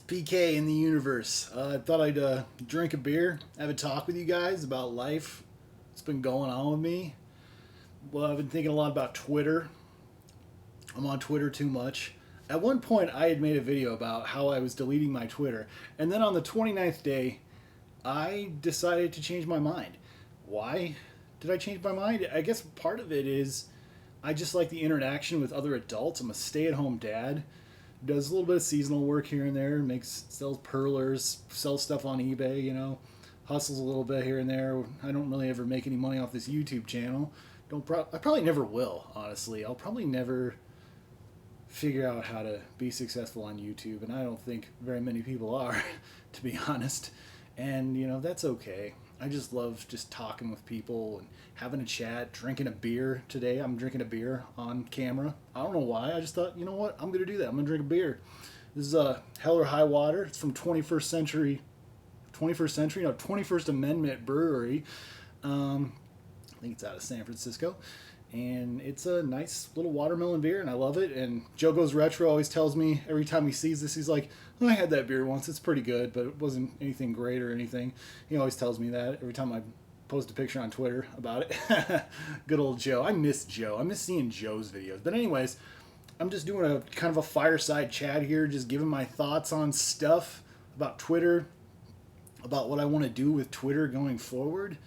PK in the universe. I thought I'd drink a beer, have a talk with you guys about life. What's been going on with me? Well, I've been thinking a lot about Twitter. I'm on Twitter too much. At one point, I had made a video about how I was deleting my Twitter, and then on the 29th day, I decided to change my mind. Why did I change my mind? I guess part of it is I just like the interaction with other adults. I'm a stay-at-home dad. Does a little bit of seasonal work here and there. Sells perlers, sells stuff on eBay. Hustles a little bit here and there. I don't really ever make any money off this YouTube channel. I probably never will. Honestly, I'll probably never figure out how to be successful on YouTube, and I don't think very many people are, to be honest. And that's okay. I just love just talking with people and having a chat, drinking a beer. Today I'm drinking a beer on camera. I don't know why. I just thought, you know what? I'm going to do that. I'm going to drink a beer. This is Hell or High Water. It's from 21st Amendment Brewery. I think it's out of San Francisco. And it's a nice little watermelon beer, and I love it. And Joe Goes Retro always tells me every time he sees this, he's like, "Oh, I had that beer once. It's pretty good, but it wasn't anything great or anything." He always tells me that every time I post a picture on Twitter about it. Good old Joe. I miss Joe. I miss seeing Joe's videos. But anyways, I'm just doing a kind of a fireside chat here, just giving my thoughts on stuff about Twitter, about what I want to do with Twitter going forward.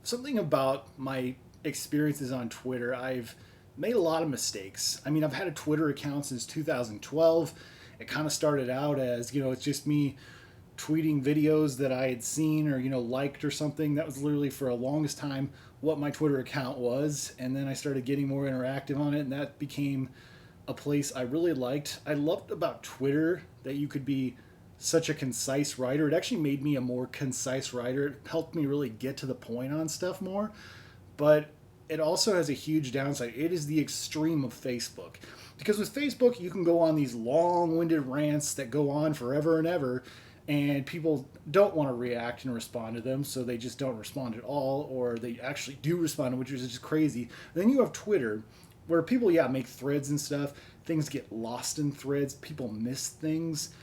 Something about my experiences on Twitter. I've made a lot of mistakes. I mean, I've had a Twitter account since 2012. It kind of started out as, it's just me tweeting videos that I had seen or, liked or something. That was literally for a longest time what my Twitter account was. And then I started getting more interactive on it, and that became a place I really liked. I loved about Twitter that you could be such a concise writer. It actually made me a more concise writer. It helped me really get to the point on stuff more. But it also has a huge downside. It is the extreme of Facebook. Because with Facebook, you can go on these long-winded rants that go on forever and ever, and people don't want to react and respond to them, so they just don't respond at all, or they actually do respond, which is just crazy. Then you have Twitter, where people, make threads and stuff. Things get lost in threads. People miss things.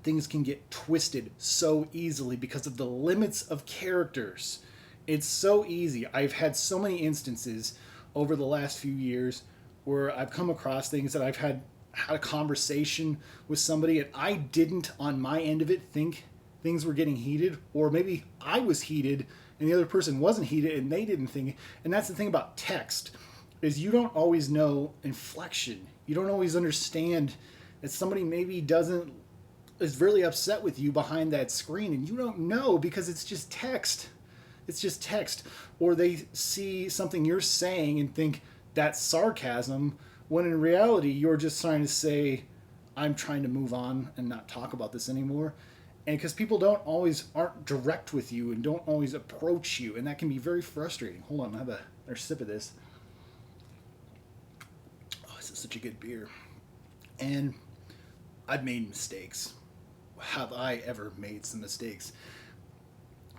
Things can get twisted so easily because of the limits of characters. It's so easy. I've had so many instances over the last few years where I've come across things that I've had a conversation with somebody and I didn't, on my end of it, think things were getting heated, or maybe I was heated and the other person wasn't heated and they didn't think. And that's the thing about text, is you don't always know inflection. You don't always understand that somebody maybe is really upset with you behind that screen, and you don't know because it's just text. It's just text. Or they see something you're saying and think that's sarcasm, when in reality you're just trying to say, I'm trying to move on and not talk about this anymore. And because people aren't direct with you and don't always approach you, and that can be very frustrating. Hold on, I have another sip of this. Oh, this is such a good beer. And I've made mistakes. Have I ever made some mistakes?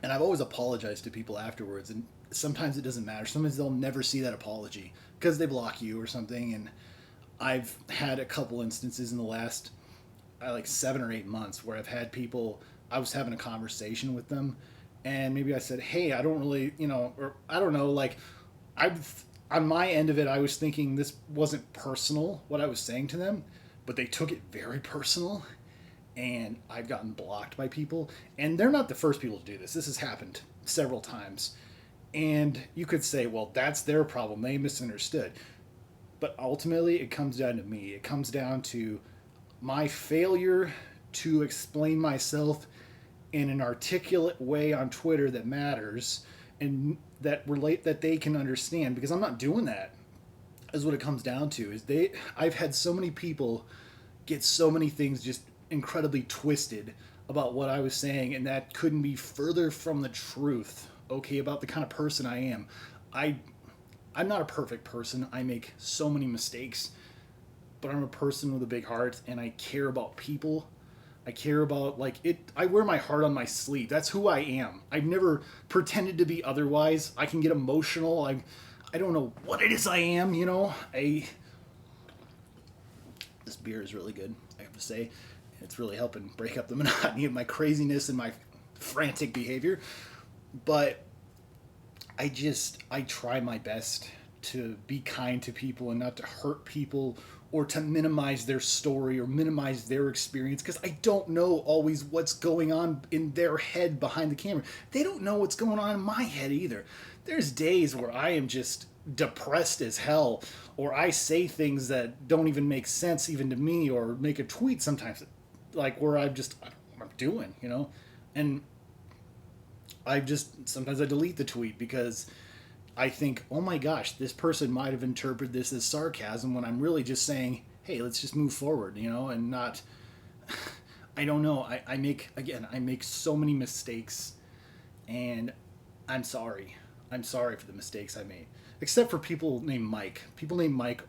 And I've always apologized to people afterwards, and sometimes it doesn't matter. Sometimes they'll never see that apology because they block you or something. And I've had a couple instances in the last 7 or 8 months where I've had people, I was having a conversation with them, and maybe I said, hey, I don't really, or I don't know, on my end of it, I was thinking this wasn't personal, what I was saying to them, but they took it very personal. And I've gotten blocked by people, and they're not the first people to do this. This has happened several times. And you could say, well, that's their problem. They misunderstood. But ultimately, it comes down to me. It comes down to my failure to explain myself in an articulate way on Twitter that matters and that they can understand, because I'm not doing that, is what it comes down to. I've had so many people get so many things just incredibly twisted about what I was saying, and that couldn't be further from the truth, about the kind of person I am. I'm not a perfect person. I make so many mistakes, but I'm a person with a big heart, and I care about people. I care about, I wear my heart on my sleeve. That's who I am. I've never pretended to be otherwise. I can get emotional. I don't know what it is I am, This beer is really good, I have to say. It's really helping break up the monotony of my craziness and my frantic behavior. But I try my best to be kind to people and not to hurt people or to minimize their story or minimize their experience, because I don't know always what's going on in their head behind the camera. They don't know what's going on in my head either. There's days where I am just depressed as hell, or I say things that don't even make sense even to me, or make a tweet sometimes like where I don't know what I'm doing, and sometimes I delete the tweet because I think, oh my gosh, this person might have interpreted this as sarcasm when I'm really just saying, hey, let's just move forward, and not, I don't know. I make so many mistakes, and I'm sorry. I'm sorry for the mistakes I made. Except for people named Mike. People named Mike,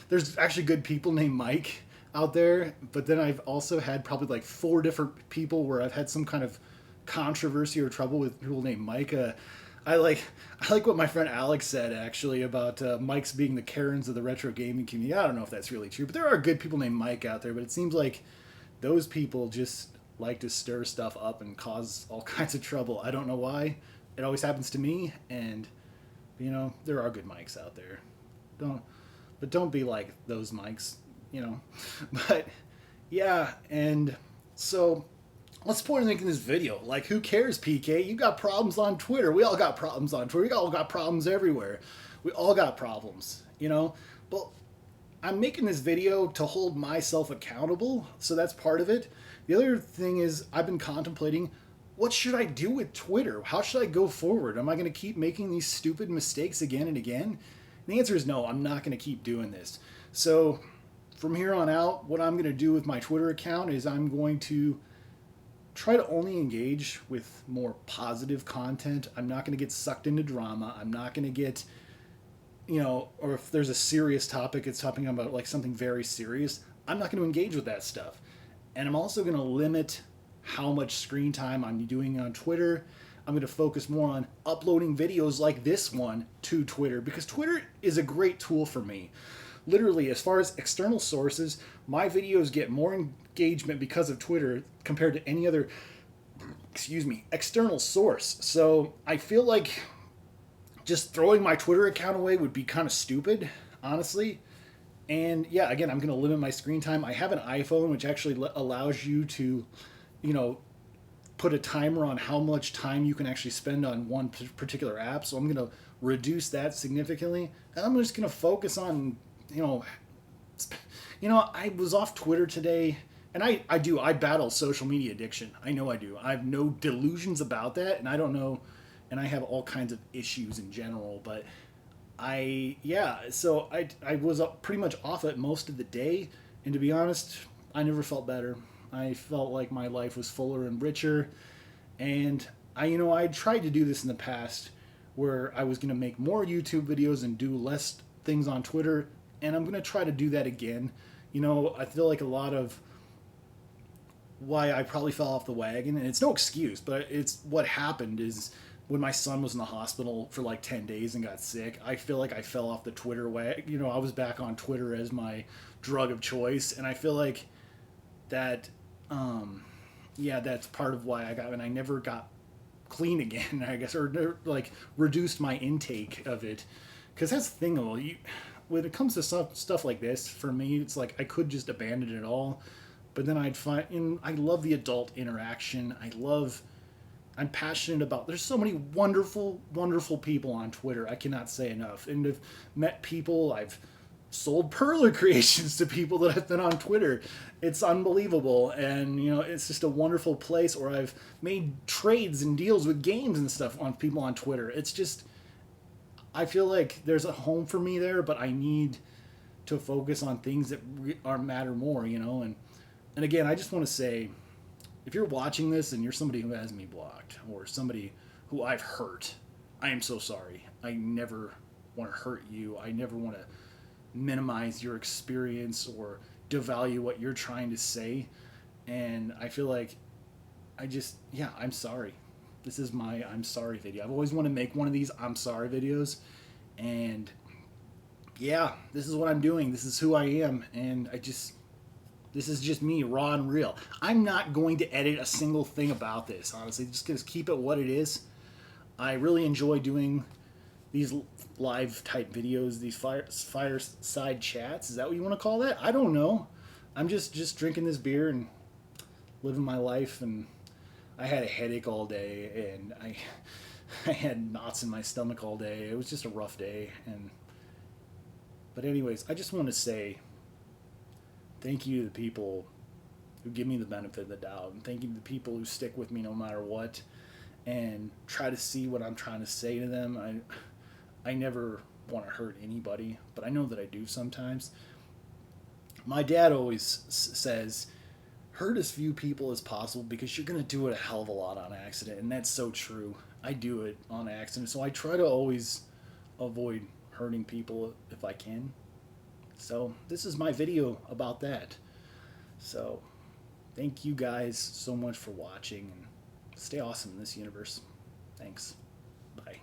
there's actually good people named Mike out there, but then I've also had probably like 4 different people where I've had some kind of controversy or trouble with people named Mike. I like what my friend Alex said actually about Mike's being the Karens of the retro gaming community. I don't know if that's really true, but there are good people named Mike out there. But it seems like those people just like to stir stuff up and cause all kinds of trouble. I don't know why. It always happens to me, and there are good Mikes out there. Don't be like those Mikes, But yeah, and so. What's the point of making this video? Like, who cares, PK? You got problems on Twitter. We all got problems on Twitter. We all got problems everywhere. We all got problems, But I'm making this video to hold myself accountable, so that's part of it. The other thing is I've been contemplating, what should I do with Twitter? How should I go forward? Am I going to keep making these stupid mistakes again and again? And the answer is no, I'm not going to keep doing this. So from here on out, what I'm going to do with my Twitter account is I'm going to try to only engage with more positive content. I'm not going to get sucked into drama. I'm not going to get, or if there's a serious topic, it's talking about like something very serious, I'm not going to engage with that stuff. And I'm also going to limit how much screen time I'm doing on Twitter. I'm going to focus more on uploading videos like this one to Twitter, because Twitter is a great tool for me. Literally, as far as external sources, my videos get more engagement because of Twitter compared to any other, external source. So I feel like just throwing my Twitter account away would be kind of stupid, honestly. And yeah, again, I'm going to limit my screen time. I have an iPhone, which actually allows you to, put a timer on how much time you can actually spend on one particular app. So I'm going to reduce that significantly. And I'm just going to focus on I was off Twitter today, and I battle social media addiction. I know I do. I have no delusions about that, and I don't know, and I have all kinds of issues in general, but so I was pretty much off it most of the day, and to be honest, I never felt better. I felt like my life was fuller and richer, and I tried to do this in the past where I was going to make more YouTube videos and do less things on Twitter, and I'm going to try to do that again. I feel like a lot of why I probably fell off the wagon, and it's no excuse, but it's what happened is when my son was in the hospital for like 10 days and got sick, I feel like I fell off the Twitter wagon. I was back on Twitter as my drug of choice, and I feel like that, that's part of why I never got clean again, I guess, or like reduced my intake of it. Because that's the thing, though, when it comes to stuff like this, for me, it's like I could just abandon it all, but then I'd find, and I love the adult interaction. I'm passionate about, there's so many wonderful, wonderful people on Twitter. I cannot say enough. And I've met people, I've sold perler creations to people that I've been on Twitter. It's unbelievable. And, it's just a wonderful place. Or I've made trades and deals with games and stuff on people on Twitter. It's just, I feel like there's a home for me there, but I need to focus on things that matter more, And again, I just want to say, if you're watching this and you're somebody who has me blocked or somebody who I've hurt, I am so sorry. I never want to hurt you. I never want to minimize your experience or devalue what you're trying to say. And I feel like I'm sorry. This is my I'm sorry video. I've always wanted to make one of these I'm sorry videos. And yeah, this is what I'm doing. This is who I am. And This is just me, raw and real. I'm not going to edit a single thing about this, honestly. Just keep it what it is. I really enjoy doing these live type videos, these fireside chats. Is that what you want to call that? I don't know. I'm just drinking this beer and living my life, and I had a headache all day, and I had knots in my stomach all day. It was just a rough day, but anyways, I just want to say thank you to the people who give me the benefit of the doubt, and thank you to the people who stick with me no matter what and try to see what I'm trying to say to them. I never want to hurt anybody, but I know that I do sometimes. My dad always says, hurt as few people as possible because you're going to do it a hell of a lot on accident, and that's so true. I do it on accident, so I try to always avoid hurting people if I can. So this is my video about that. So thank you guys so much for watching, and stay awesome in this universe. Thanks. Bye.